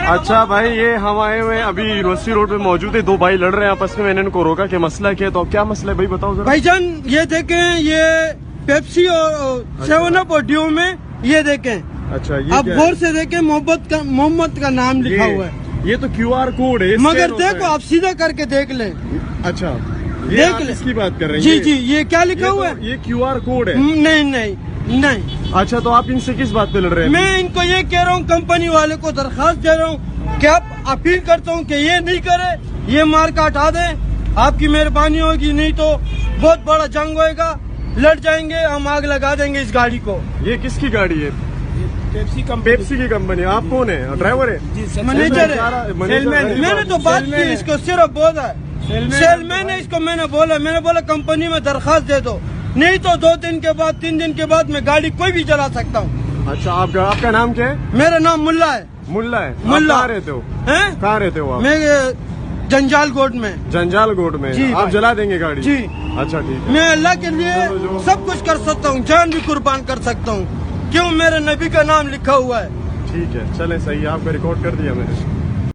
اچھا بھائی، یہ ہم آئے ہوئے ابھی یونیورسٹی روڈ پہ موجود ہے، دو بھائی لڑ رہے ہیں آپس میں. میں نے ان کو روکا کہ مسئلہ کیا ہے، تو کیا مسئلہ ہے بھائی بتاؤ ذرا. بھائی جان یہ دیکھیں، یہ پیپسی اور 7 اپ اور ڈیو میں یہ دیکھیں. اچھا یہ آپ غور سے دیکھیں، محمد کا نام لکھا ہوا ہے. یہ تو کیو آر کوڈ ہے، مگر دیکھو آپ سیدھا کر کے دیکھ لیں. اچھا دیکھ لیں اس کی بات کر رہے ہیں. جی جی، یہ کیا لکھا ہوا ہے؟ یہ کیو آر کوڈ ہے. نہیں. اچھا تو آپ ان سے کس بات پہ لڑ رہے ہیں؟ میں ان کو یہ کہہ رہا ہوں، کمپنی والے کو درخواست دے رہا ہوں کہ آپ اپیل کرتا ہوں کہ یہ نہیں کرے، یہ مار کا ہٹا دیں. آپ کی مہربانی ہوگی، نہیں تو بہت بڑا جنگ ہوئے گا، لڑ جائیں گے، ہم آگ لگا دیں گے اس گاڑی کو. یہ کس کی گاڑی ہے؟ پیپسی کی کمپنی. آپ کون ہے؟ ڈرائیور ہے؟ منیجر ہے. میں نے تو بات کی، اس کو صرف بولا سیل مین ہے، اس کو میں نے بولا کمپنی میں درخواست دے دو، نہیں تو 2 دن کے بعد 3 دن کے بعد میں گاڑی کوئی بھی چلا سکتا ہوں. اچھا آپ کا نام کیا ہے؟ میرا نام ملا ہے. ملا ہے. ملا. کہاں رہتے ہو؟ کہاں رہتے ہو آپ؟ میں جنجال گوٹ میں. جنجال گوٹ میں. جی آپ جلا دیں گے گاڑی؟ جی. اچھا ٹھیک ہے. میں اللہ کے لیے سب کچھ کر سکتا ہوں، جان بھی قربان کر سکتا ہوں، کیوں میرے نبی کا نام لکھا ہوا ہے. ٹھیک ہے چلیں صحیح ہے، آپ کا ریکارڈ کر دیا میں نے.